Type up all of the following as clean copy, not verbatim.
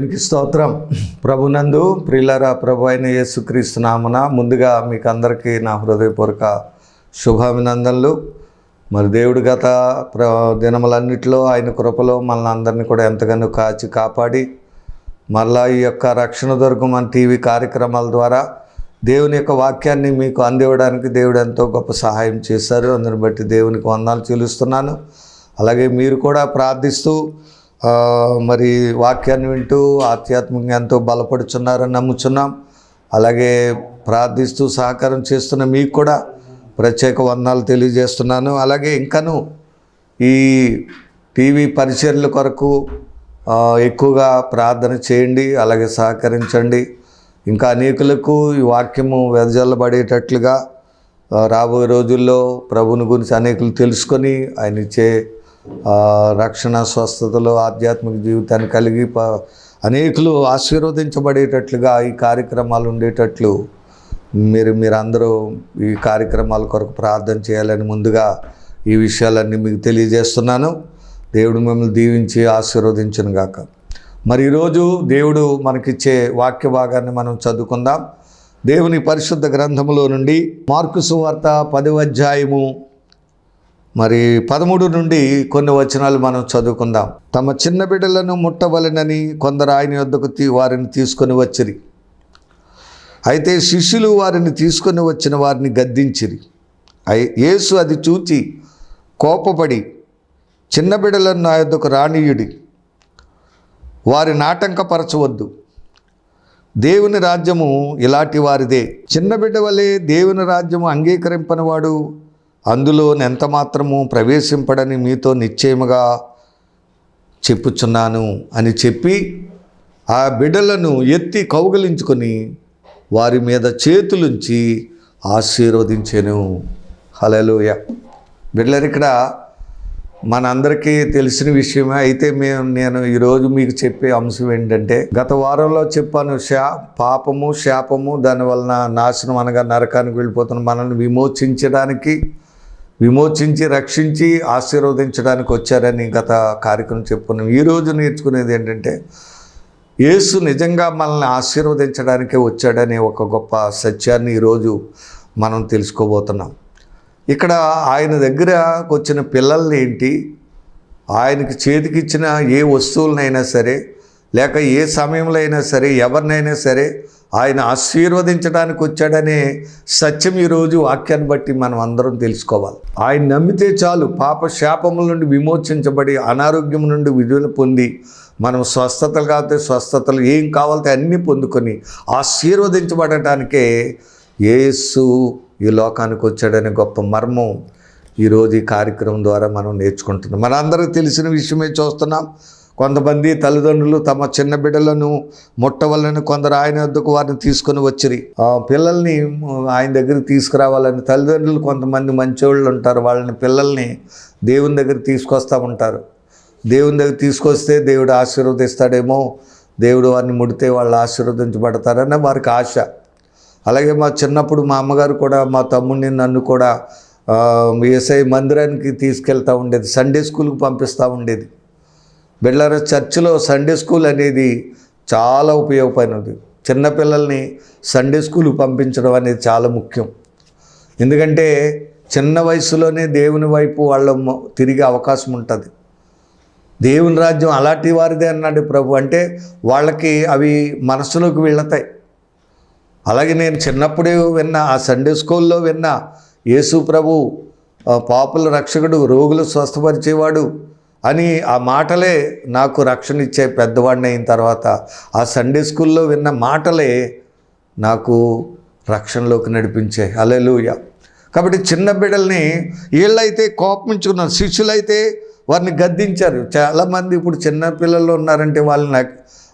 దేవునికి స్తోత్రం. ప్రభునందు ప్రియులారా, ప్రభు అయిన యేసుక్రీస్తు నామమున ముందుగా మీకు అందరికీ నా హృదయపూర్వక శుభాభినందనలు. మరి దేవుడు గత దినములన్నిటిలో ఆయన కృపలో మనల్ని అందరినీ కూడా ఎంతగానో కాచి కాపాడి మరలా ఈ యొక్క రక్షణ దుర్గం మన టీవీ కార్యక్రమాల ద్వారా దేవుని యొక్క వాక్యాన్ని మీకు అందివ్వడానికి దేవుడు ఎంతో గొప్ప సహాయం చేశారు. అందుని బట్టి దేవునికి వందనాలు చెల్లిస్తున్నాను. అలాగే మీరు కూడా ప్రార్థిస్తూ మరి వాక్యాన్ని వింటూ ఆధ్యాత్మికంగా ఎంతో బలపడుచున్నారని నమ్ముచున్నాం. అలాగే ప్రార్థిస్తూ సహకారం చేస్తున్న మీకు కూడా ప్రత్యేక వందనాలు తెలియజేస్తున్నాను. అలాగే ఇంకను ఈ టీవీ పరిచర్యల కొరకు ఎక్కువగా ప్రార్థన చేయండి, అలాగే సహకరించండి. ఇంకా అనేకులకు ఈ వాక్యము వెదజల్లబడేటట్లుగా రాబోయే రోజుల్లో ప్రభుని గురించి అనేకులు తెలుసుకొని ఆయన ఇచ్చే రక్షణ, స్వస్థతలు, ఆధ్యాత్మిక జీవితాన్ని కలిగి అనేకులు ఆశీర్వదించబడేటట్లుగా ఈ కార్యక్రమాలు ఉండేటట్లు మీరందరూ ఈ కార్యక్రమాల కొరకు ప్రార్థన చేయాలని ముందుగా ఈ విషయాలన్నీ మీకు తెలియజేస్తున్నాను. దేవుడు మిమ్మల్ని దీవించి ఆశీర్వదించును గాక. మరి ఈరోజు దేవుడు మనకిచ్చే వాక్య భాగాన్ని మనం చదువుకుందాం. దేవుని పరిశుద్ధ గ్రంథములో నుండి మార్కు సువార్త 10వ అధ్యాయము మరి 13 నుండి కొన్ని వచనాలు మనం చదువుకుందాం. తమ చిన్న బిడ్డలను ముట్టవలెనని కొందరు ఆయన యొద్దకు వారిని తీసుకొని వచ్చిరి. అయితే శిష్యులు వారిని తీసుకొని వచ్చిన వారిని గద్దించిరి. యేసు అది చూచి కోపపడి, చిన్న బిడ్డలను నా యొద్దకు రానీయుడి, వారిని ఆటంకపరచవద్దు, దేవుని రాజ్యము ఇలాంటి వారిదే. చిన్న బిడ్డ వలె దేవుని రాజ్యము అంగీకరింపనివాడు అందులో ఎంత మాత్రము ప్రవేశింపడని మీతో నిశ్చయముగా చెప్పుచున్నాను అని చెప్పి ఆ బిడ్డలను ఎత్తి కౌగిలించుకొని వారి మీద చేతులుంచి ఆశీర్వదించెను. హల్లెలూయా. బిడ్డలారు, ఇక్కడ మనందరికీ తెలిసిన విషయమే. అయితే నేను ఈరోజు మీకు చెప్పే అంశం ఏంటంటే, గత వారంలో చెప్పాను, పాపము, శాపము, దానివలన నాశనం అనగా నరకానికి వెళ్ళిపోతున్న మనల్ని విమోచించి రక్షించి ఆశీర్వదించడానికి వచ్చారని గత కార్యక్రమం చెప్పుకున్నాం. ఈరోజు నేర్చుకునేది ఏంటంటే, యేసు నిజంగా మనల్ని ఆశీర్వదించడానికే వచ్చాడనే ఒక గొప్ప సత్యాన్ని ఈరోజు మనం తెలుసుకోబోతున్నాం. ఇక్కడ ఆయన దగ్గరకు వచ్చిన పిల్లల్ని ఏంటి, ఆయనకి చేతికిచ్చిన ఏ వస్తువులనైనా సరే, లేక ఏ సమయంలో అయినా సరే, ఎవరినైనా సరే ఆయన ఆశీర్వదించడానికి వచ్చాడనే సత్యం ఈరోజు వాక్యాన్ని బట్టి మనం అందరం తెలుసుకోవాలి. ఆయన నమ్మితే చాలు, పాప శాపముల నుండి విమోచించబడి అనారోగ్యం నుండి విడుదల పొంది మనం స్వస్థతలు కాకపోతే స్వస్థతలు, ఏం కావాలంటే అన్నీ పొందుకొని ఆశీర్వదించబడటానికే యేసు ఈ లోకానికి వచ్చాడనే గొప్ప మర్మం ఈరోజు ఈ కార్యక్రమం ద్వారా మనం నేర్చుకుంటున్నాం. మనందరికీ తెలిసిన విషయమే చూస్తున్నాం. కొంతమంది తల్లిదండ్రులు తమ చిన్న బిడ్డలను ముట్టవలని కొందరు ఆయన వద్దకు వారిని తీసుకొని వచ్చిరి. పిల్లల్ని ఆయన దగ్గరికి తీసుకురావాలని తల్లిదండ్రులు కొంతమంది మంచోళ్ళు ఉంటారు, వాళ్ళని పిల్లల్ని దేవుని దగ్గర తీసుకొస్తూ ఉంటారు. దేవుని దగ్గర తీసుకొస్తే దేవుడు ఆశీర్వదిస్తాడేమో, దేవుడు వారిని ముడితే వాళ్ళు ఆశీర్వదించబడతారని వారికి ఆశ. అలాగే మా చిన్నప్పుడు మా అమ్మగారు కూడా మా తమ్ముడిని నన్ను కూడా యేసయ్య మందిరానికి తీసుకెళ్తూ ఉండేది, సండే స్కూల్కి పంపిస్తూ ఉండేది. బిడ్డలారా, చర్చిలో సండే స్కూల్ అనేది చాలా ఉపయోగపడినది. చిన్నపిల్లల్ని సండే స్కూల్కి పంపించడం అనేది చాలా ముఖ్యం. ఎందుకంటే చిన్న వయసులోనే దేవుని వైపు వాళ్ళ తిరిగే అవకాశం ఉంటుంది. దేవుని రాజ్యం అలాంటి వారిదే అన్నాడు ప్రభు. అంటే వాళ్ళకి అవి మనసులోకి వెళతాయి. అలాగే నేను చిన్నప్పుడే విన్నా, ఆ సండే స్కూల్లో విన్నా, యేసు ప్రభు పాపుల రక్షకుడు, రోగులు స్వస్థపరిచేవాడు అని ఆ మాటలే నాకు రక్షణ ఇచ్చే పెద్దవాడిని అయిన తర్వాత ఆ సండే స్కూల్లో విన్న మాటలే నాకు రక్షణలోకి నడిపించాయి. హల్లెలూయా. కాబట్టి చిన్న బిడ్డల్ని వీళ్ళైతే కోపించుకున్నారు, శిష్యులైతే వారిని గద్దించారు. చాలామంది ఇప్పుడు చిన్న పిల్లలు ఉన్నారంటే వాళ్ళని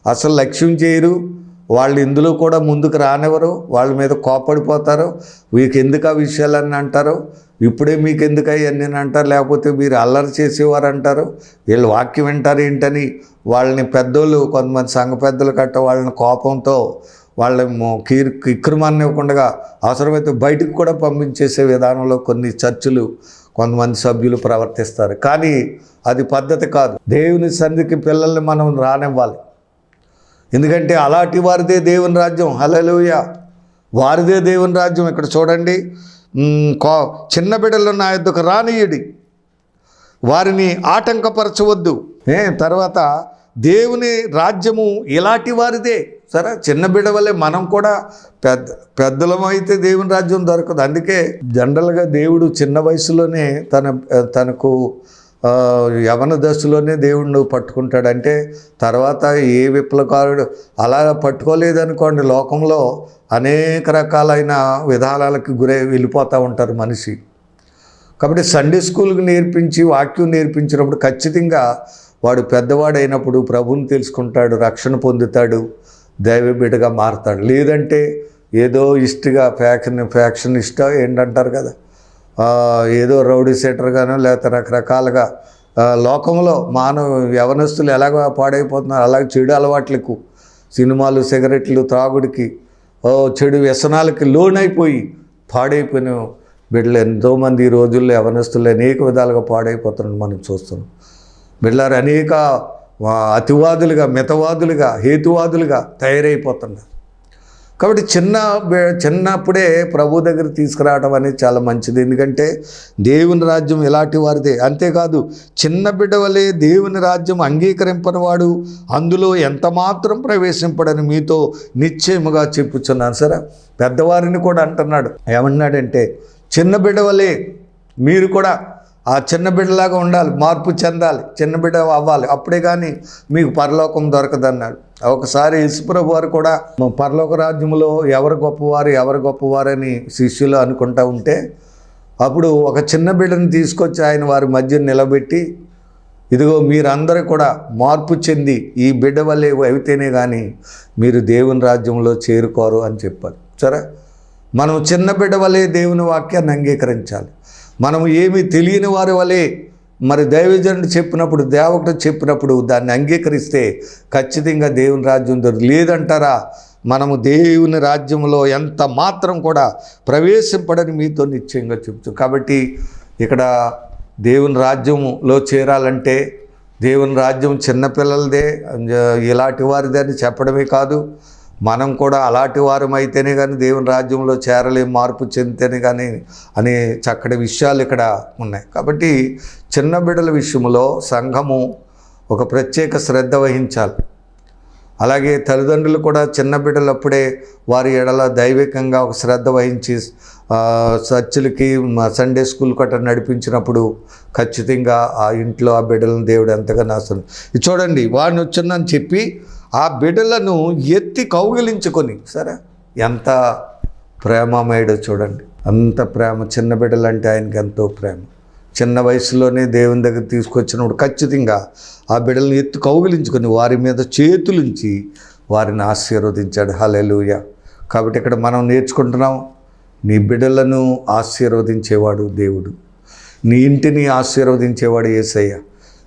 అసలు లక్ష్యం చేయరు, వాళ్ళు ఇందులో కూడా ముందుకు రానివ్వరు, వాళ్ళ మీద కోపడిపోతారు. మీకు ఎందుకు ఆ విషయాలన్నీ అంటారు, ఇప్పుడే మీకు ఎందుకు అవన్నీ అంటారు, లేకపోతే మీరు అల్లరి చేసేవారు అంటారు, వీళ్ళు వాక్యం వింటారు ఏంటని వాళ్ళని పెద్దోళ్ళు, కొంతమంది సంఘ పెద్దలు కట్ట వాళ్ళని కోపంతో వాళ్ళని కిక్కురుమనివ్వకుండా అవసరమైతే బయటకు కూడా పంపించేసే విధానంలో కొన్ని చర్చిలు కొంతమంది సభ్యులు ప్రవర్తిస్తారు. కానీ అది పద్ధతి కాదు. దేవుని సన్నిధికి పిల్లల్ని మనం రానివ్వాలి. ఎందుకంటే అలాంటి వారిదే దేవుని రాజ్యం. హల్లెలూయా, వారిదే దేవుని రాజ్యం. ఇక్కడ చూడండి, చిన్న బిడ్డలను నా యొద్దకు రానియ్యుడి, వారిని ఆటంకపరచవద్దు. తర్వాత దేవుని రాజ్యము ఇలాంటి వారిదే. సరే, చిన్న బిడ్డ వల్లే మనం కూడా పెద్దలమైతే దేవుని రాజ్యం దొరకదు. అందుకే జనరల్గా దేవుడు చిన్న వయసులోనే తనకు యవన దశలోనే దేవుడిని పట్టుకుంటాడంటే, తర్వాత ఏ విప్లవకారుడు అలా పట్టుకోలేదనుకోండి, లోకంలో అనేక రకాలైన విధానాలకు వెళ్ళిపోతూ ఉంటారు మనిషి. కాబట్టి సండే స్కూల్కి నేర్పించి వాక్యం నేర్పించినప్పుడు ఖచ్చితంగా వాడు పెద్దవాడైనప్పుడు ప్రభువుని తెలుసుకుంటాడు, రక్షణ పొందుతాడు, దైవ బిడ్డగా మారుతాడు. లేదంటే ఏదో ఇష్టగా ఫ్యాక్షన్ ఏంటంటారు కదా, ఏదో రౌడీ సెటర్గానో లేకపోతే రకరకాలుగా లోకంలో యవనస్తులు ఎలాగ పాడైపోతున్నారు, అలాగే చెడు అలవాట్లకు, సినిమాలు, సిగరెట్లు, త్రాగుడికి, చెడు వ్యసనాలకి లోనైపోయి పాడైపోయిన బిడ్డలు ఎంతోమంది ఈ రోజుల్లో యవనస్తులు అనేక విధాలుగా పాడైపోతున్నారు మనం చూస్తున్నాం. బిడ్డలారు అనేక అతివాదులుగా, మితవాదులుగా, హేతువాదులుగా తయారైపోతున్నారు. కాబట్టి చిన్నప్పుడే ప్రభు దగ్గర తీసుకురావడం అనేది చాలా మంచిది. ఎందుకంటే దేవుని రాజ్యం ఇలాంటి వారిదే. అంతేకాదు, చిన్న బిడ్డ వలె దేవుని రాజ్యం అంగీకరింపని వాడు అందులో ఎంత మాత్రం ప్రవేశింపడని మీతో నిశ్చయముగా చెప్పుచున్నాను. సరే, పెద్దవారిని కూడా అంటున్నాడు. ఏమన్నాడంటే, చిన్న బిడ్డ వలె మీరు కూడా ఆ చిన్న బిడ్డలాగా ఉండాలి, మార్పు చెందాలి, చిన్న బిడ్డ అవ్వాలి, అప్పుడే కానీ మీకు పరలోకం దొరకదన్నాడు. ఒకసారి యేసుప్రభు వారు కూడా పరలోక రాజ్యంలో ఎవరు గొప్పవారని శిష్యులు అనుకుంటూ ఉంటే, అప్పుడు ఒక చిన్న బిడ్డని తీసుకొచ్చి ఆయన వారి మధ్య నిలబెట్టి, ఇదిగో మీరందరూ కూడా మార్పు చెంది ఈ బిడ్డ వల్లే అయితేనే కానీ మీరు దేవుని రాజ్యంలో చేరుకోరు అని చెప్పారు. సరే, మనం చిన్న బిడ్డ వల్లే దేవుని వాక్యాన్ని అంగీకరించాలి. మనం ఏమీ తెలియని వారి వలె మరి దైవజనుడు చెప్పినప్పుడు, దేవకుడు చెప్పినప్పుడు దాన్ని అంగీకరిస్తే ఖచ్చితంగా దేవుని రాజ్యం దొరుకుతుంది. లేదంటారా, మనము దేవుని రాజ్యంలో ఎంత మాత్రం కూడా ప్రవేశింపడని మీతో నిశ్చయంగా చెప్తూ. కాబట్టి ఇక్కడ దేవుని రాజ్యంలో చేరాలంటే దేవుని రాజ్యం చిన్నపిల్లలదే, ఇలాంటి వారిదే అని చెప్పడమే కాదు, మనం కూడా అలాంటి వారమైతేనే కానీ దేవుని రాజ్యంలో చేరలేం, మార్పు చెందితేనే కానీ అనే చక్కటి విషయాలు ఇక్కడ ఉన్నాయి. కాబట్టి చిన్న బిడ్డల విషయంలో సంఘము ఒక ప్రత్యేక శ్రద్ధ వహించాలి. అలాగే తల్లిదండ్రులు కూడా చిన్న బిడ్డలప్పుడే వారి ఎడల దైవికంగా ఒక శ్రద్ధ వహించి చర్చిలకి, సండే స్కూల్ కట్ట నడిపించినప్పుడు ఖచ్చితంగా ఆ ఇంట్లో ఆ బిడ్డలను దేవుడు ఎంతగానో ఆశీర్వదిస్తాడు. ఇది చూడండి, వాడిని వచ్చిందని చెప్పి ఆ బిడ్డలను ఎత్తి కౌగిలించుకొని, సరే ఎంత ప్రేమమేడో చూడండి, అంత ప్రేమ. చిన్న బిడ్డలంటే ఆయనకి ఎంతో ప్రేమ. చిన్న వయసులోనే దేవుని దగ్గర తీసుకొచ్చినప్పుడు ఖచ్చితంగా ఆ బిడ్డలను ఎత్తి కౌగిలించుకొని వారి మీద చేతులుంచి వారిని ఆశీర్వదించాడు. హల్లెలూయా. కాబట్టి ఇక్కడ మనం నేర్చుకుంటున్నాం, నీ బిడ్డలను ఆశీర్వదించేవాడు దేవుడు, నీ ఇంటిని ఆశీర్వదించేవాడు యేసయ్య,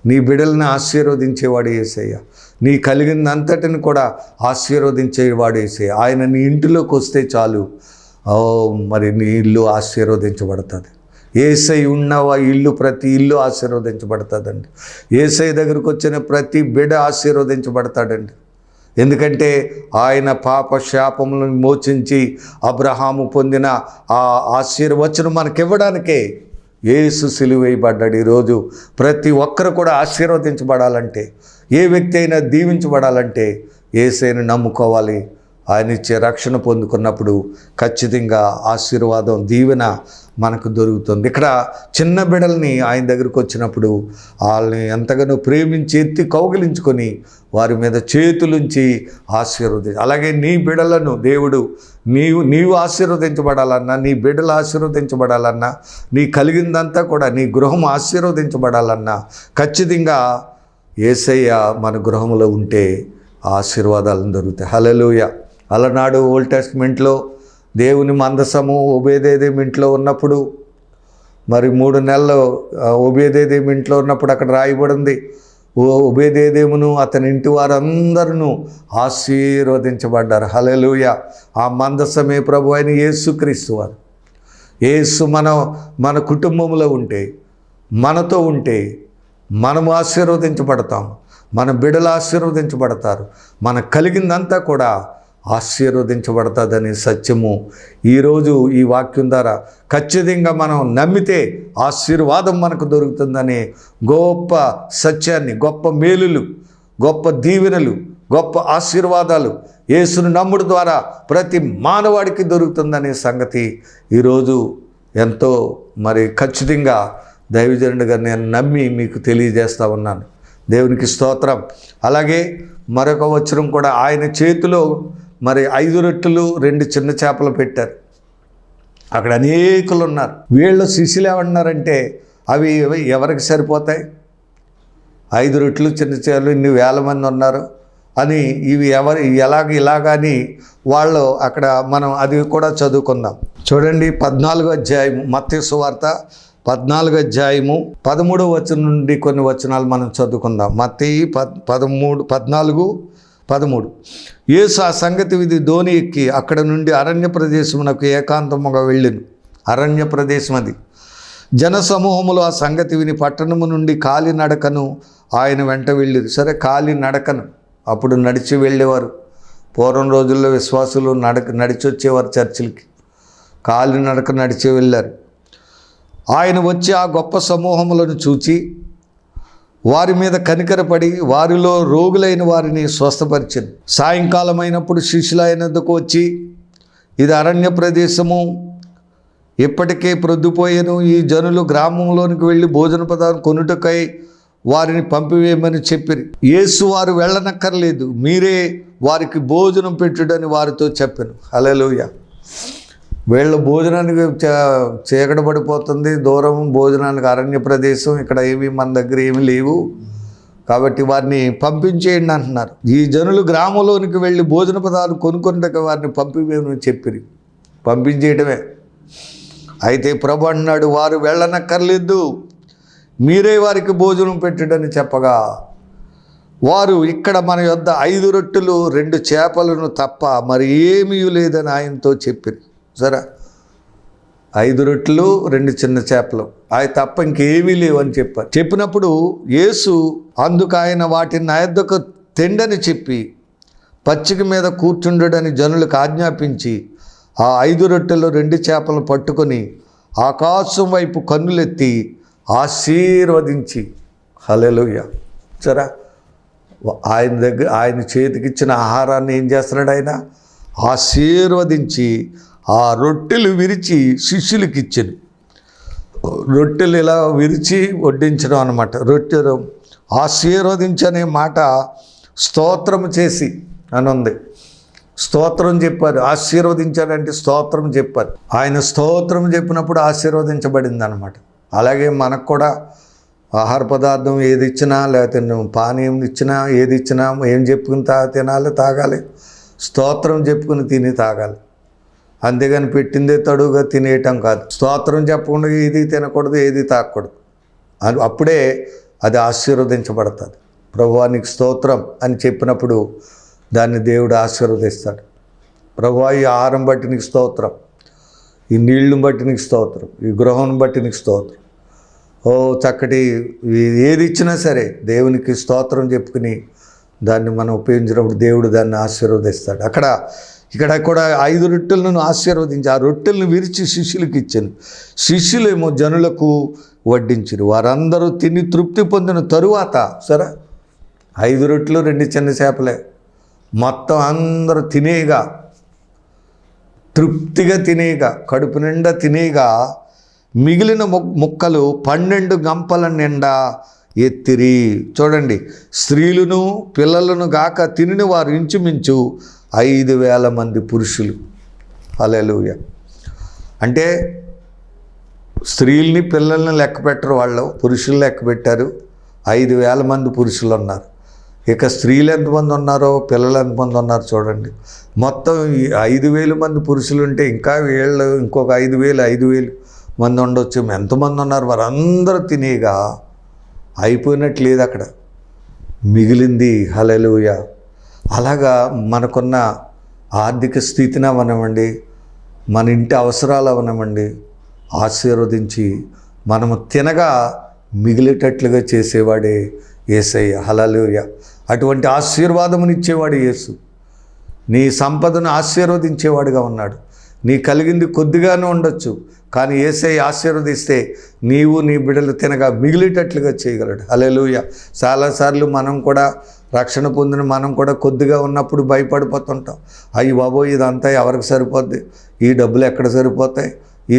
నీ బిడ్డలను ఆశీర్వదించేవాడు యేసయ్య, నీ కలిగిందంతటిని కూడా ఆశీర్వదించేవాడు యేసయ్య. ఆయన నీ ఇంటిలోకి వస్తే చాలు, మరి నీ ఇల్లు ఆశీర్వదించబడుతుంది. యేసయ్య ఉన్న ఇల్లు, ప్రతి ఇల్లు ఆశీర్వదించబడుతుందండి. యేసయ్య దగ్గరకు వచ్చిన ప్రతి బిడ్డ ఆశీర్వదించబడతాడండి. ఎందుకంటే ఆయన పాప శాపములను మోచించి అబ్రహాము పొందిన ఆ ఆశీర్వచనం మనకివ్వడానికే యేసు సిలువ వేయబడ్డాడు. ఈరోజు ప్రతి ఒక్కరు కూడా ఆశీర్వదించబడాలంటే, ఏ వ్యక్తి అయినా దీవించబడాలంటే యేసయ్యను నమ్ముకోవాలి. ఆయన ఇచ్చే రక్షణ పొందుకున్నప్పుడు ఖచ్చితంగా ఆశీర్వాదం, దీవెన మనకు దొరుకుతుంది. ఇక్కడ చిన్న బిడ్డల్ని ఆయన దగ్గరకు వచ్చినప్పుడు వాళ్ళని ఎంతగానో ప్రేమించి ఎత్తి కౌగిలించుకొని వారి మీద చేతులుంచి ఆశీర్వదించి, అలాగే నీ బిడ్డలను దేవుడు నీవు ఆశీర్వదించబడాలన్నా, నీ బిడ్డలు ఆశీర్వదించబడాలన్నా, నీ కలిగిందంతా కూడా, నీ గృహం ఆశీర్వదించబడాలన్నా ఖచ్చితంగా యేసయ్య మన గృహంలో ఉంటే ఆశీర్వాదాలను దొరుకుతాయి. హల్లెలూయా. అలనాడు ఓల్డ్ టెస్ట్మెంట్లో దేవుని మందసము ఓబేదేదోము ఇంట్లో ఉన్నప్పుడు, మరి 3 నెలలు ఓబేదేదోము ఇంట్లో ఉన్నప్పుడు అక్కడ రాయబడింది, ఓబేదేదోమును అతని ఇంటి వారందరూ ఆశీర్వదించబడ్డారు. హల్లెలూయా. ఆ మందసమే ప్రభు అయిన యేసుక్రీస్తు వారు. యేసు మన కుటుంబంలో ఉంటే, మనతో ఉంటే మనము ఆశీర్వదించబడతాం. మన బిడ్డలు ఆశీర్వదించబడతారు, మనకు కలిగిందంతా కూడా ఆశీర్వదించబడుతుందనే సత్యము ఈరోజు ఈ వాక్యం ద్వారా ఖచ్చితంగా మనం నమ్మితే ఆశీర్వాదం మనకు దొరుకుతుందనే గొప్ప సత్యాన్ని, గొప్ప మేలులు, గొప్ప దీవెనలు, గొప్ప ఆశీర్వాదాలు యేసును నమ్ముడు ద్వారా ప్రతి మానవాడికి దొరుకుతుందనే సంగతి ఈరోజు ఎంతో ఖచ్చితంగా దైవజనుడిగా నేను నమ్మి మీకు తెలియజేస్తూ ఉన్నాను. దేవునికి స్తోత్రం. అలాగే మరొక వచనం కూడా, ఆయన చేతిలో 5 రొట్టెలు 2 చిన్న చేపలు పెట్టారు. అక్కడ అనేకులు ఉన్నారు. వీళ్ళు శిష్యులు ఏమన్నారంటే, అవి ఎవరికి సరిపోతాయి? 5 రొట్టెలు చిన్న చేపలు ఇన్ని వేల మంది ఉన్నారు అని, ఇవి ఇలాగని వాళ్ళు అక్కడ మనం అది కూడా చదువుకుందాం. చూడండి 14వ అధ్యాయం, మత్తయి సువార్త 14వ అధ్యాయము 13వ వచనం నుండి కొన్ని వచనాలు మనం చదువుకుందాం. మత్తయి 14:13. యేసు ఆ సంగతి విధి దోణి ఎక్కి అక్కడ నుండి అరణ్య ప్రదేశమునకు ఏకాంతముగా వెళ్ళెను. అరణ్య ప్రదేశం అది. జనసమూహములు ఆ సంగతి విని పట్టణము నుండి కాలినడకను ఆయన వెంట వెళ్ళిరు. సరే, కాలినడకను అప్పుడు నడిచి వెళ్ళేవారు. పూర్వం రోజుల్లో విశ్వాసులు నడిచి వచ్చేవారు చర్చిలకి. కాలినడక నడిచి వెళ్ళారు. ఆయన వచ్చి ఆ గొప్ప సమూహములను చూచి వారి మీద కనికరపడి వారిలో రోగులైన వారిని స్వస్థపరిచింది. సాయంకాలం అయినప్పుడు శిష్యులు ఆయన వద్దకు వచ్చి, ఇది అరణ్య ప్రదేశము, ఇప్పటికే ప్రొద్దుపోయేను. ఈ జనులు గ్రామంలోనికి వెళ్ళి భోజన పదార్థం కొనుటకై వారిని పంపివేయమని చెప్పిరి. యేసు వారు వెళ్ళనక్కర్లేదు, మీరే వారికి భోజనం పెట్టుడని వారితో చెప్పాను. హల్లెలూయా. వీళ్ళు భోజనానికి చీకటి పడిపోతుంది, దూరం భోజనానికి అరణ్య ప్రదేశం, ఇక్కడ ఏమి మన దగ్గర ఏమి లేవు, కాబట్టి వారిని పంపించేయండి అంటున్నారు. ఈ జనులు గ్రామంలోనికి వెళ్ళి భోజన పదార్థాలు కొనుక్కుంటే వారిని పంపివేయమని చెప్పిరి. పంపించేయడమే. అయితే ప్రభు అన్నాడు, వారు వెళ్ళనక్కర్లేదు, మీరే వారికి భోజనం పెట్టుడని చెప్పగా, వారు ఇక్కడ మన యొద్ద 5 రొట్టెలు 2 చేపలను తప్ప మరి ఏమీ లేదని ఆయనతో చెప్పిరి. సరే, 5 రొట్టెలు 2 చిన్న చేపలు, అవి తప్ప ఇంకేమీ లేవు అని చెప్పారు. చెప్పినప్పుడు యేసు అందుకు ఆయన వాటిని నా యొద్దకు తెండని చెప్పి పచ్చిక మీద కూర్చుండడని జనులకు ఆజ్ఞాపించి ఆ 5 రొట్టెలు 2 చేపలు పట్టుకొని ఆకాశం వైపు కన్నులెత్తి ఆశీర్వదించి, హల్లెలూయా. సరే, ఆయన చేతికిచ్చిన ఆహారాన్ని ఏం చేస్తున్నాడు? ఆయన ఆశీర్వదించి ఆ రొట్టెలు విరిచి శిష్యులకి ఇచ్చాను. రొట్టెలు ఇలా విరిచి వడ్డించడం అన్నమాట. రొట్టెలు ఆశీర్వదించనే మాట స్తోత్రం చేసి అని ఉంది. స్తోత్రం చెప్పారు. ఆశీర్వదించాడంటే స్తోత్రం చెప్పారు. ఆయన స్తోత్రం చెప్పినప్పుడు ఆశీర్వదించబడింది అన్నమాట. అలాగే మనకు కూడా ఆహార పదార్థం ఏది ఇచ్చినా, లేకపోతే పానీయం ఇచ్చినా, ఏది ఇచ్చినా ఏం చెప్పుకుని తినాలి, తాగాలి, స్తోత్రం చెప్పుకుని తిని తాగాలి. అంతేగాని పెట్టిందే తడుగా తినేయటం కాదు. స్తోత్రం చెప్పకుండా ఏది తినకూడదు, ఏది తాగకూడదు. అప్పుడే అది ఆశీర్వదించబడుతుంది. ప్రభువా నీకు స్తోత్రం అని చెప్పినప్పుడు దాన్ని దేవుడు ఆశీర్వదిస్తాడు. ప్రభువా ఈ ఆహారం బట్టి నీకు స్తోత్రం, ఈ నీళ్లను బట్టి నీకు స్తోత్రం, ఈ గృహం బట్టి నీకు స్తోత్రం. చక్కటి ఏది ఇచ్చినా సరే దేవునికి స్తోత్రం చెప్పుకుని దాన్ని మనం ఉపయోగించినప్పుడు దేవుడు దాన్ని ఆశీర్వదిస్తాడు. ఇక్కడ కూడా 5 రొట్టెలను ఆశీర్వదించి ఆ రొట్టెలను విరిచి శిష్యులకు ఇచ్చాను. శిష్యులేమో జనులకు వడ్డించారు. వారందరూ తిని తృప్తి పొందిన తరువాత, సరే 5 రొట్టెలు 2 చిన్న చేపలే, మొత్తం అందరూ తినేగా, తృప్తిగా తినేగా, కడుపు నిండా తినేగా మిగిలిన ముక్కలు 12 గంపల నిండా ఎత్తిరి. చూడండి, స్త్రీలను పిల్లలను గాక తినిన వారు ఇంచుమించు 5,000 మంది పురుషులు. హల్లెలూయా. అంటే స్త్రీల్ని పిల్లల్ని లెక్క పెట్టరు, వాళ్ళు పురుషులు లెక్క పెట్టారు. 5,000 మంది పురుషులు ఉన్నారు. ఇక స్త్రీలు ఎంతమంది ఉన్నారో, పిల్లలు ఎంతమంది ఉన్నారో చూడండి. మొత్తం 5,000 మంది పురుషులు ఉంటే ఇంకా వీళ్ళు ఇంకొక 5,000 మంది ఉండొచ్చు. ఎంతమంది ఉన్నారు? వారందరూ తినేగా అయిపోయినట్టు లేదు, అక్కడ మిగిలింది. హల్లెలూయా. అలాగా మనకున్న ఆర్థిక స్థితిని అవనమండి, మన ఇంటి అవసరాలు అవనమండి, ఆశీర్వదించి మనము తినగా మిగిలేటట్లుగా చేసేవాడే యేసయ్య. హల్లెలూయా. అటువంటి ఆశీర్వాదమునిచ్చేవాడు యేసు. నీ సంపదను ఆశీర్వదించేవాడుగా ఉన్నాడు. నీ కలిగింది కొద్దిగానే ఉండొచ్చు, కానీ యేసయ్య ఆశీర్వదిస్తే నీవు నీ బిడ్డలు తినగా మిగిలేటట్లుగా చేయగలడు. హల్లెలూయా. చాలాసార్లు మనం కూడా రక్షణ పొందిన మనం కూడా కొద్దిగా ఉన్నప్పుడు భయపడిపోతుంటాం. అయ్యి బాబోయ్, ఇదంతా ఎవరికి సరిపోద్ది, ఈ డబ్బులు ఎక్కడ సరిపోతాయి, ఏ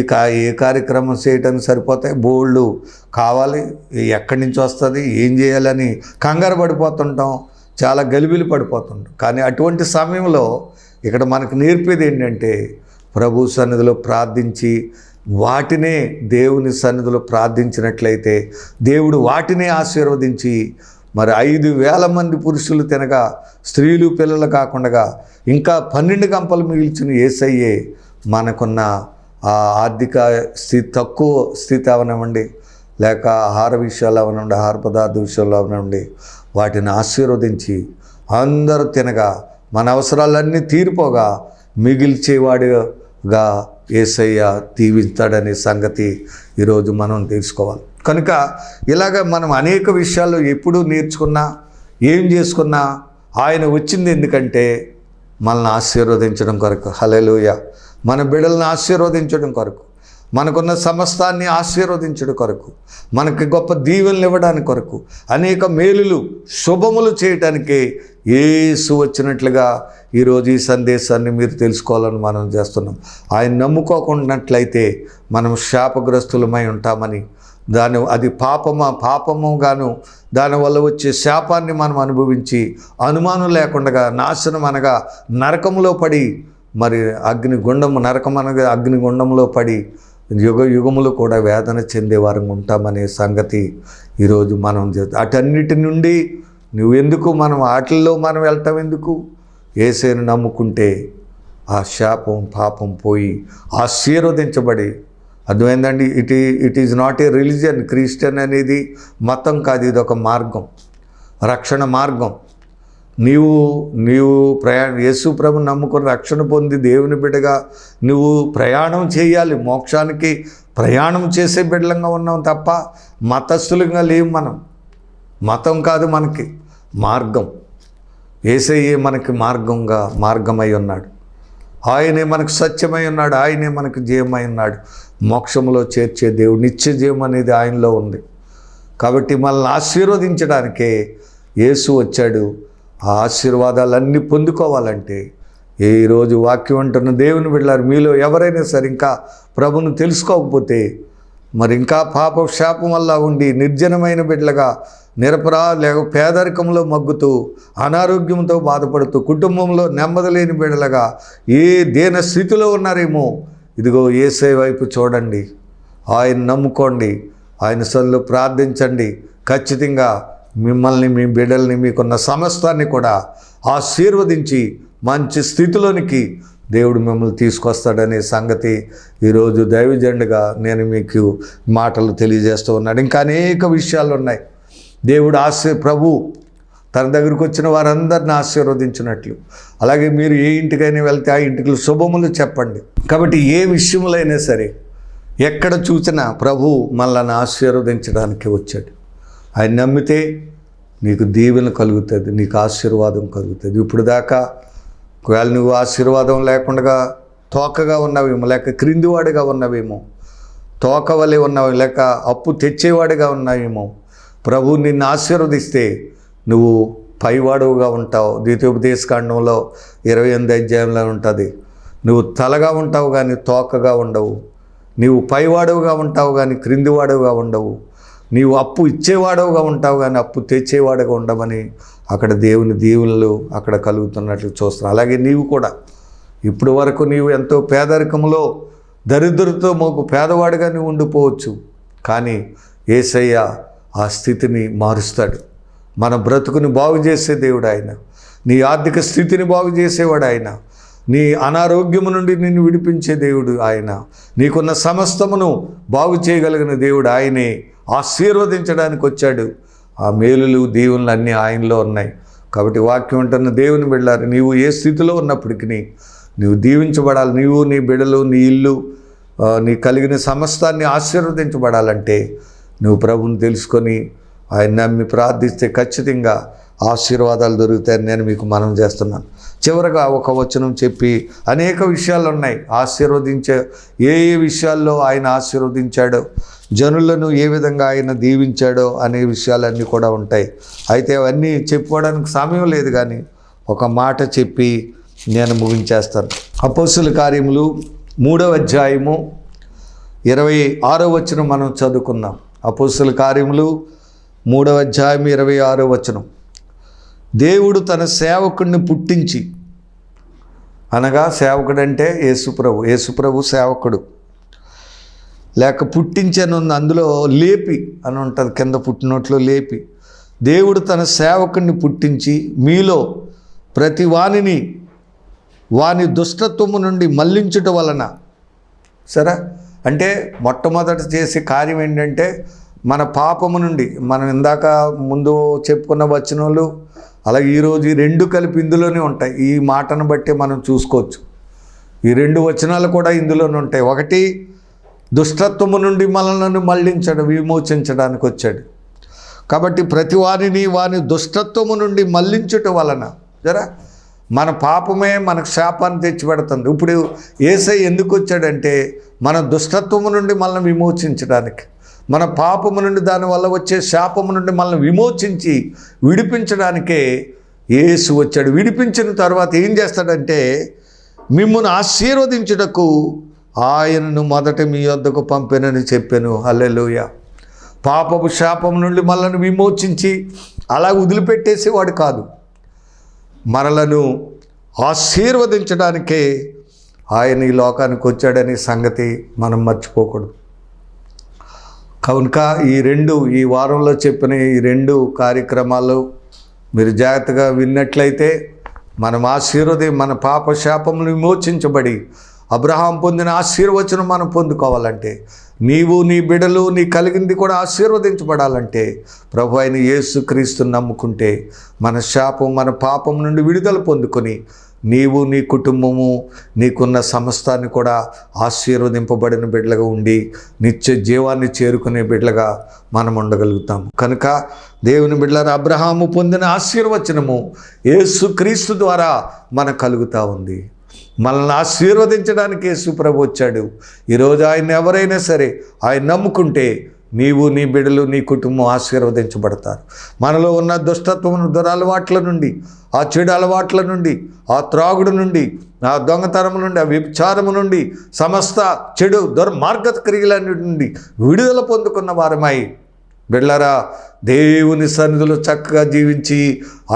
కార్యక్రమం చేయడానికి సరిపోతాయి, బోళ్ళు కావాలి, ఎక్కడి నుంచి వస్తుంది, ఏం చేయాలని కంగారు పడిపోతుంటాం, చాలా గలిబిలి పడిపోతుంటాం. కానీ అటువంటి సమయంలో ఇక్కడ మనకు నేర్పేది ఏంటంటే, ప్రభు సన్నిధిలో ప్రార్థించి వాటినే దేవుని సన్నిధిలో ప్రార్థించినట్లయితే దేవుడు వాటినే ఆశీర్వదించి మరి 5,000 మంది పురుషులు తినగా స్త్రీలు పిల్లలు కాకుండా ఇంకా 12 గంపలు మిగిల్చిన యేసయ్యే మనకున్న ఆ ఆర్థిక స్థితి, తక్కువ స్థితి అవనివ్వండి, లేక ఆహార విషయాలు అవనివ్వండి, ఆహార పదార్థ విషయాలు అవనివ్వండి, వాటిని ఆశీర్వదించి అందరూ తినగా మన అవసరాలన్నీ తీరిపోగా మిగిల్చేవాడుగా యేసయ్య దీవిస్తాడనే సంగతి ఈరోజు మనం తెలుసుకోవాలి. కనుక ఇలాగ మనం అనేక విషయాలు ఎప్పుడు నేర్చుకున్నా, ఏం చేసుకున్నా ఆయన వచ్చింది ఎందుకంటే మనల్ని ఆశీర్వదించడం కొరకు. హల్లెలూయా. మన బిడ్డలను ఆశీర్వదించడం కొరకు, మనకున్న సమస్తాన్ని ఆశీర్వదించడం కొరకు, మనకి గొప్ప దీవెనలు ఇవ్వడానికి కొరకు, అనేక మేలులు శుభములు చేయటానికి యేసు వచ్చినట్లుగా ఈరోజు ఈ సందేశాన్ని మీరు తెలుసుకోవాలని మనం చేస్తున్నాం. ఆయన నమ్ముకోకున్నట్లయితే మనం శాపగ్రస్తులమై ఉంటామని, అది పాపముగాను దానివల్ల వచ్చే శాపాన్ని మనం అనుభవించి అనుమానం లేకుండా నాశనం అనగా నరకంలో పడి, మరి అగ్నిగుండము, నరకం అనగా అగ్నిగుండంలో పడి యుగములు కూడా వేదన చెందేవారం ఉంటామనే సంగతి ఈరోజు మనం అటన్నిటి నుండి నువ్వెందుకు మనం వాటిల్లో మనం వెళ్ళటం ఎందుకు? యేసుని నమ్ముకుంటే ఆ శాపం పాపం పోయి ఆశీర్వదించబడి, అర్థమైందండి. It is not a religion. Christian అనేది మతం కాదు, ఇది ఒక మార్గం, రక్షణ మార్గం. నీవు యేసు ప్రభుని నమ్ముకుని రక్షణ పొంది దేవుని బిడ్డగా నువ్వు ప్రయాణం చేయాలి. మోక్షానికి ప్రయాణం చేసే బిడ్డలంగా ఉన్నాం తప్ప మతస్థులంగా లేవు మనం. మతం కాదు మనకి మార్గం. యేసయ్యే మనకి మార్గమై ఉన్నాడు. ఆయనే మనకు సత్యమై ఉన్నాడు. ఆయనే మనకు జీవమై ఉన్నాడు. మోక్షంలో చేర్చే దేవుడు, నిత్య జీవం అనేది ఆయనలో ఉంది. కాబట్టి మనల్ని ఆశీర్వదించడానికే యేసు వచ్చాడు. ఆ ఆశీర్వాదాలన్నీ పొందుకోవాలంటే ఈరోజు వాక్యం అంటున్న దేవుని బిడ్డలారు, మీలో ఎవరైనా సరే ఇంకా ప్రభును తెలుసుకోకపోతే, మరి ఇంకా పాప శాపం వల్ల ఉండి నిర్జనమైన బిడ్డలుగా లేక పేదరికంలో మగ్గుతూ అనారోగ్యంతో బాధపడుతూ కుటుంబంలో నెమ్మది లేని బిడ్డలుగా దీన స్థితిలో ఉన్నారేమో, ఇదిగో యేసయ్య వైపు చూడండి, ఆయన నమ్ముకోండి, ఆయన సన్నిధిలో ప్రార్థించండి. ఖచ్చితంగా మిమ్మల్ని, మీ బిడ్డల్ని, మీకున్న సమస్తాన్ని కూడా ఆశీర్వదించి మంచి స్థితిలోనికి దేవుడు మిమ్మల్ని తీసుకొస్తాడనే సంగతి ఈరోజు దైవజనుడిగా నేను మీకు మాటలు తెలియజేస్తూ ఉన్నాడు. ఇంకా అనేక విషయాలు ఉన్నాయి. దేవుడు ప్రభు తన దగ్గరికి వచ్చిన వారందరిని ఆశీర్వదించినట్లు, అలాగే మీరు ఏ ఇంటికైనా వెళ్తే ఆ ఇంటికి శుభములు చెప్పండి. కాబట్టి ఏ విషయములైనా సరే ఎక్కడ చూసినా ప్రభు మనల్ని ఆశీర్వదించడానికి వచ్చాడు. ఆయన నమ్మితే నీకు దీవెన కలుగుతుంది, నీకు ఆశీర్వాదం కలుగుతుంది. ఇప్పుడు దాకా ఒకవేళ నువ్వు ఆశీర్వాదం లేకుండా తోకగా ఉన్నావేమో, లేక క్రిందివాడిగా ఉన్నావేమో, తోక వలె ఉన్నావు, లేక అప్పు తెచ్చేవాడిగా ఉన్నావేమో. ప్రభు నిన్ను ఆశీర్వదిస్తే నువ్వు పైవాడుగా ఉంటావు. ద్వితీయోపదేశకాండంలో 28వ అధ్యాయంలో ఉంటుంది. నువ్వు తలగా ఉంటావు కానీ తోకగా ఉండవు. నీవు పైవాడుగా ఉంటావు కానీ క్రిందివాడుగా ఉండవు. నీవు అప్పు ఇచ్చేవాడుగా ఉంటావు కానీ అప్పు తెచ్చేవాడుగా ఉండమని అక్కడ దేవుని దీవులు అక్కడ కలుగుతున్నట్లు చూస్తున్నావు. అలాగే నీవు కూడా ఇప్పుడు వరకు నీవు ఎంతో పేదరికంలో దరిద్రతో మోకు పేదవాడిగా నువ్వు ఉండిపోవచ్చు, కానీ యేసయ్య ఆ స్థితిని మారుస్తాడు. మన బ్రతుకుని బాగు చేసే దేవుడు ఆయన. నీ ఆర్థిక స్థితిని బాగు చేసేవాడు ఆయన. నీ అనారోగ్యము నుండి నిన్ను విడిపించే దేవుడు ఆయన. నీకున్న సమస్తమును బాగు చేయగలిగిన దేవుడు ఆయనే. ఆశీర్వదించడానికి వచ్చాడు. ఆ మేలులు దీవెనలు అన్నీ ఆయనలో ఉన్నాయి. కాబట్టి వాక్యం అంటున్న దేవుని బిడ్డలారా, నీవు ఏ స్థితిలో ఉన్నప్పటికీ నీవు దీవించబడాలి. నీవు, నీ బిడ్డలు, నీ ఇల్లు, నీ కలిగిన సమస్తాన్ని ఆశీర్వదించబడాలంటే నువ్వు ప్రభుని తెలుసుకొని ఆయన నమ్మి ప్రార్థిస్తే ఖచ్చితంగా ఆశీర్వాదాలు దొరుకుతాయని నేను మీకు మనవి చేస్తున్నాను. చివరగా ఒక వచనం చెప్పి, అనేక విషయాలు ఉన్నాయి ఆశీర్వదించే, ఏ విషయాల్లో ఆయన ఆశీర్వదించాడో, జనులను ఏ విధంగా ఆయన దీవించాడో అనే విషయాలన్నీ కూడా ఉంటాయి. అయితే అవన్నీ చెప్పుకోవడానికి సమయం లేదు, కానీ ఒక మాట చెప్పి నేను ముగించేస్తాను. అపోస్తుల కార్యములు 3వ అధ్యాయము 26వ వచనం మనం చదువుకున్నాం. అపోస్తుల కార్యములు 3వ అధ్యాయం 26వ వచనం. దేవుడు తన సేవకుడిని పుట్టించి, అనగా సేవకుడు అంటే యేసుప్రభు సేవకుడు, లేక పుట్టించనుంది, అందులో లేపి అని ఉంటుంది, కింద పుట్టినట్లు లేపి. దేవుడు తన సేవకుడిని పుట్టించి మీలో ప్రతి వానిని వాని దుష్టత్వము నుండి మళ్లించుట వలన. సరే, అంటే మొట్టమొదట చేసే కార్యం ఏంటంటే మన పాపము నుండి, మనం ఇందాక ముందు చెప్పుకున్న వచనాలు అలాగే ఈరోజు ఈ రెండు కలిపి ఇందులోనే ఉంటాయి. ఈ మాటను బట్టి మనం చూసుకోవచ్చు, ఈ రెండు వచనాలు కూడా ఇందులోనే ఉంటాయి. ఒకటి, దుష్టత్వము నుండి మనలను మళ్లించడం, విమోచించడానికి వచ్చాడు. కాబట్టి ప్రతి వారిని వాని దుష్టత్వము నుండి మళ్లించుట వలన, జరా మన పాపమే మనకు శాపాన్ని తెచ్చిపెడుతుంది. ఇప్పుడు యేసయ్య ఎందుకు వచ్చాడంటే మన దుష్టత్వము నుండి మనల్ని విమోచించడానికి, మన పాపము నుండి దానివల్ల వచ్చే శాపము నుండి మనల్ని విమోచించి విడిపించడానికే యేసు వచ్చాడు. విడిపించిన తర్వాత ఏం చేస్తాడంటే, మిమ్మును ఆశీర్వదించుటకు ఆయనను మొదట మీ యొద్దకు పంపెనని చెప్పాను. హల్లెలూయా. పాపపు శాపము నుండి మనల్ని విమోచించి అలా వదిలిపెట్టేసేవాడు కాదు, మనలను ఆశీర్వదించడానికే ఆయన ఈ లోకానికి వచ్చాడనే సంగతి మనం మర్చిపోకూడదు. కనుక ఈ వారంలో చెప్పిన ఈ రెండు కార్యక్రమాలు మీరు జాగ్రత్తగా విన్నట్లయితే మనం మన పాప శాపములు విమోచించబడి అబ్రహాం పొందిన ఆశీర్వచనం మనం పొందుకోవాలంటే, నీవు నీ బిడ్డలు నీ కలిగింది కూడా ఆశీర్వదించబడాలంటే ప్రభు అయిన యేసుక్రీస్తుని నమ్ముకుంటే మన శాపం మన పాపం నుండి విడుదల పొందుకొని నీవు నీ కుటుంబము నీకున్న సమస్తాన్ని కూడా ఆశీర్వదింపబడిన బిడ్డలుగా ఉండి నిత్య జీవాన్ని చేరుకునే బిడ్డలుగా మనం ఉండగలుగుతాము. కనుక దేవుని బిడ్డలారా, అబ్రహాము పొందిన ఆశీర్వచనము యేసుక్రీస్తు ద్వారా మనకు కలుగుతూ ఉంది. మనల్ని ఆశీర్వదించడానికి యేసు ప్రభు వచ్చాడు. ఈరోజు ఆయన ఎవరైనా సరే ఆయన నమ్ముకుంటే నీవు నీ బిడ్డలు నీ కుటుంబం ఆశీర్వదించబడతారు. మనలో ఉన్న దుష్టత్వము దురలవాట్ల నుండి, ఆ చెడు అలవాట్ల నుండి, ఆ త్రాగుడు నుండి, ఆ దొంగతనము నుండి, ఆ వ్యభిచారము నుండి, సమస్త చెడు దుర్మార్గ క్రియలన్నిటి నుండి విడుదల పొందుకున్న వారమై బిడ్డలారా దేవుని సన్నిధిలో చక్కగా జీవించి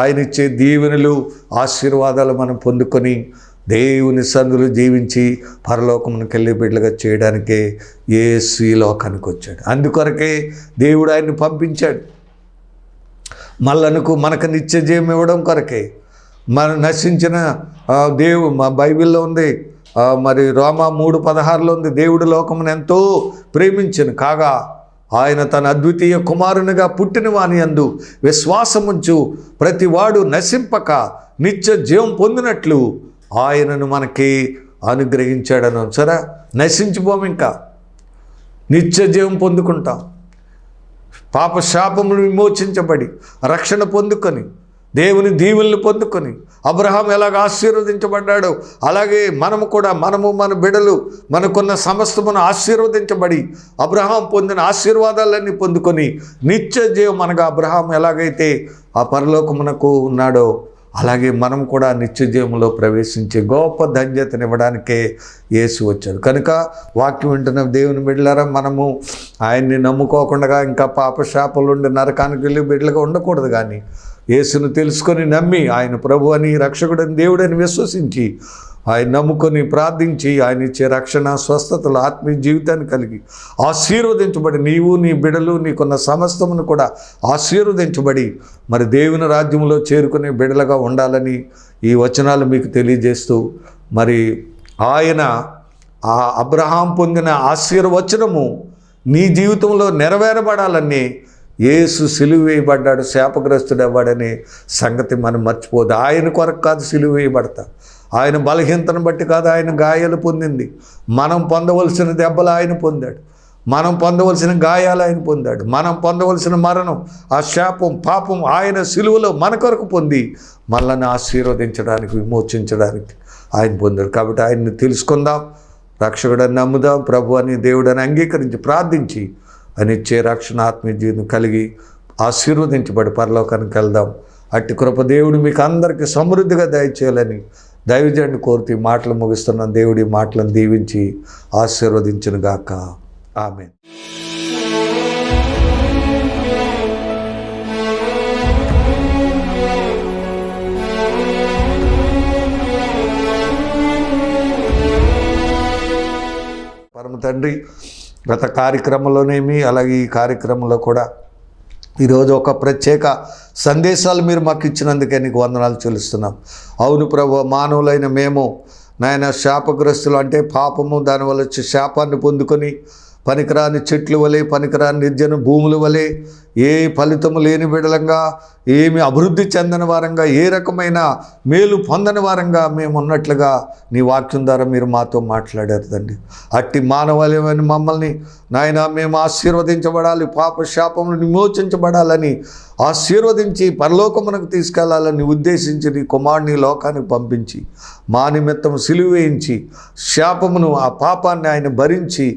ఆయన ఇచ్చే దీవెనలు ఆశీర్వాదాలు మనం పొందుకొని దేవుని సన్నిధిలో జీవించి పరలోకమునికి వెళ్ళే బిడ్డలుగా చేయడానికే యేసు ఈ లోకానికి వచ్చాడు. అందుకొరకే దేవుడు ఆయన్ని పంపించాడు. మనకు నిత్య జీవం ఇవ్వడం కొరకే. మనం నశించిన మా బైబిల్లో ఉంది, మరి రోమా 3:16 ఉంది, దేవుడు లోకమును ఎంతో ప్రేమించెను కాగా ఆయన తన అద్వితీయ కుమారునిగా పుట్టిన వాని యందు విశ్వాసముంచు ప్రతివాడు నశింపక నిత్య జీవం పొందినట్లు ఆయనను మనకి అనుగ్రహించాడను. సరే, నశించిపోము, ఇంకా నిత్య జీవం పొందుకుంటాం. పాప శాపములు విమోచించబడి రక్షణ పొందుకొని దేవుని దీవెనలు పొందుకొని అబ్రహాం ఎలాగ ఆశీర్వదించబడ్డాడో అలాగే మనము మన బిడ్డలు మనకున్న సమస్తమును ఆశీర్వదించబడి అబ్రహాం పొందిన ఆశీర్వాదాలన్నీ పొందుకొని నిత్య జీవం, మనగా అబ్రహాం ఎలాగైతే ఆ పరలోకమునకు ఉన్నాడో అలాగే మనం కూడా నిత్య జీవంలో ప్రవేశించే గొప్ప ధన్యతనివ్వడానికే యేసు వచ్చాడు. కనుక వాక్యం వింటున్న దేవుని బిడ్డలారా, మనము ఆయన్ని నమ్ముకోకుండా ఇంకా పాపశాపలు ఉండి నరకానికి వెళ్ళి బిడ్డలుగా ఉండకూడదు, కానీ యేసును తెలుసుకొని నమ్మి ఆయన ప్రభు అని రక్షకుడని దేవుడని విశ్వసించి ఆయన నమ్ముకొని ప్రార్థించి ఆయన ఇచ్చే రక్షణ స్వస్థతలు ఆత్మీయ జీవితాన్ని కలిగి ఆశీర్వదించబడి నీవు నీ బిడ్డలు నీకున్న సమస్తమును కూడా ఆశీర్వదించబడి మరి దేవుని రాజ్యంలో చేరుకునే బిడ్డలుగా ఉండాలని ఈ వచనాలు మీకు తెలియజేస్తూ, మరి ఆయన ఆ అబ్రహాం పొందిన ఆశీర్వచనము నీ జీవితంలో నెరవేరబడాలని యేసు సిలువ వేయబడ్డాడు, శాపగ్రస్తుడు అవ్వాడనే సంగతి మనం మర్చిపోదు. ఆయన కొరకు కాదు సిలువ వేయబడతా, ఆయన బలహీనతను బట్టి కాదు, ఆయన గాయాలు పొందింది, మనం పొందవలసిన దెబ్బలు ఆయన పొందాడు. మనం పొందవలసిన గాయాలు ఆయన పొందాడు. మనం పొందవలసిన మరణం, ఆ శాపం, పాపం ఆయన సిలువలో మన కొరకు పొంది మనల్ని ఆశీర్వదించడానికి, విమోచించడానికి ఆయన పొందాడు. కాబట్టి ఆయన్ని తెలుసుకుందాం, రక్షకుడని నమ్ముదాం, ప్రభు అని దేవుడని అంగీకరించి ప్రార్థించి ఆయన ఇచ్చే రక్షణ ఆత్మీయ జీవితం కలిగి ఆశీర్వదించబడి పరలోకానికి వెళ్దాం. అట్టి కృప దేవుడు మీకు అందరికీ సమృద్ధిగా దయచేయాలని దైవజనుడిని కోరుతూ మాటలు ముగిస్తున్నాం. దేవుడి మాటలను దీవించి ఆశీర్వదించునుగాక. ఆమేన్. పరమ తండ్రి, గత కార్యక్రమంలోనేమి అలాగే ఈ కార్యక్రమంలో కూడా ఈరోజు ఒక ప్రత్యేక సందేశాలు మీరు మాకు ఇచ్చినందుకే నీకు వందనాలు చెల్లిస్తున్నాం. అవును ప్రభు, మానవులైన మేము నాయన శాపగ్రస్తులు, అంటే పాపము దానివల్ల వచ్చే శాపాన్ని పొందుకొని పనికిరాని చెట్లు వలె, పనికిరాని నిర్జన భూముల వలె, ఏ ఫలితము లేని బిడలంగా, ఏమి అభివృద్ధి చెందని వారంగా, ఏ రకమైన మేలు పొందని వారంగా మేము ఉన్నట్లుగా నీ వాక్యం ద్వారా మీరు మాతో మాట్లాడారు తండ్రి. అట్టి మానవాళిమైన మమ్మల్ని నాయన మేము ఆశీర్వదించబడాలి, పాప శాపమును విమోచించబడాలని ఆశీర్వదించి పరలోకమునకు తీసుకెళ్లాలని ఉద్దేశించి నీ కుమారుని లోకానికి పంపించి మా నిమిత్తం సిలువ వేయించి శాపమును, ఆ పాపాన్ని ఆయన భరించి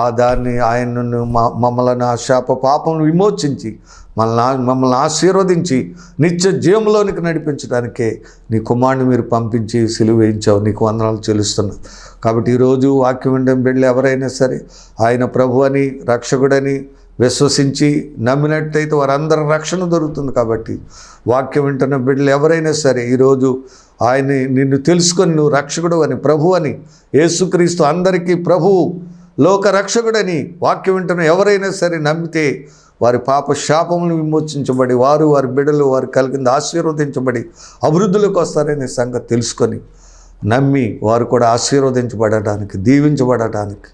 ఆ దాన్ని ఆయనను మమ్మల్ని ఆ శాప పాపమును విమోచించి మమ్మల్ని ఆశీర్వదించి నిత్య జీవంలోనికి నడిపించడానికే నీ కుమారుని మీరు పంపించి సిలువ వేయించావు. నీకు వందనాలు చెల్లిస్తున్నాం. కాబట్టి ఈరోజు వాక్యం వినడం బిడ్డలు ఎవరైనా సరే ఆయన ప్రభు అని, రక్షకుడని విశ్వసించి నమ్మినట్టయితే వారందరూ రక్షణ దొరుకుతుంది. కాబట్టి వాక్యం వింటున్న బిడ్డలు ఎవరైనా సరే ఈరోజు ఆయన్ని నిన్ను తెలుసుకొని నువ్వు రక్షకుడు అని, ప్రభు అని, యేసుక్రీస్తు అందరికీ ప్రభువు, లోక రక్షకుడని వాక్యం వింటున్న ఎవరైనా సరే నమ్మితే వారి పాప శాపములను విమోచించబడి వారు, వారి బిడ్డలు వారి కలిగింది ఆశీర్వదించబడి అభివృద్ధిలోకి వస్తారనే సంగతి తెలుసుకొని నమ్మి వారు కూడా ఆశీర్వదించబడటానికి, దీవించబడటానికి,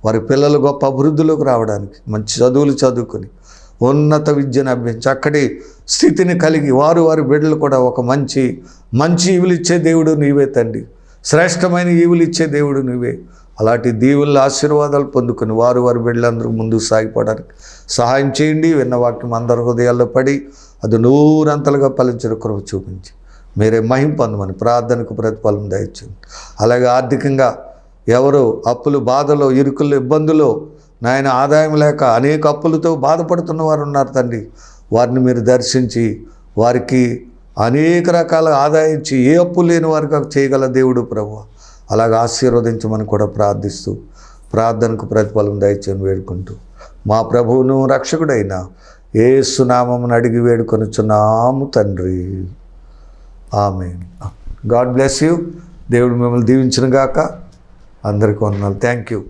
వారి పిల్లలు గొప్ప అభివృద్ధిలోకి రావడానికి, మంచి చదువులు చదువుకొని ఉన్నత విద్యను అభ్యసించి అక్కడి స్థితిని కలిగి వారు, వారి బిడ్డలు కూడా ఒక మంచి ఈవులు ఇచ్చే దేవుడు నీవే తండ్రి. శ్రేష్టమైన ఈవులు ఇచ్చే దేవుడు నీవే. అలాంటి దీవుల ఆశీర్వాదాలు పొందుకొని వారు, వారి బిడ్డలందరూ ముందుకు సాగిపోవడానికి సహాయం చేయండి. విన్న వాక్యం అందరి హృదయాల్లో పడి అది నూరంతలుగా ఫలించిన కృప చూపించి మీరే మహిమ పొందమని ప్రార్థనకు ప్రతిఫలం దయచేయండి. అలాగే ఆర్థికంగా ఎవరు అప్పులు, బాధలో, ఇరుకులు, ఇబ్బందులు, నాయన ఆదాయం లేక అనేక అప్పులతో బాధపడుతున్న వారు ఉన్నారు తండ్రి. వారిని మీరు దర్శించి వారికి అనేక రకాల ఆదాయం ఇచ్చి ఏ అప్పు లేని వారికి చేయగల దేవుడు ప్రభువా. అలాగే ఆశీర్వదించమని కూడా ప్రార్థిస్తూ ప్రార్థనకు ప్రతిఫలం దయచేయని వేడుకుంటూ మా ప్రభువును రక్షకుడైన యేసు నామమును అడిగి వేడుకొనుచున్నాము తండ్రి. ఆమేన్. God bless you. దేవుడు మిమ్మల్ని దీవించును గాక. అందరికీ వందనాలు. Thank you.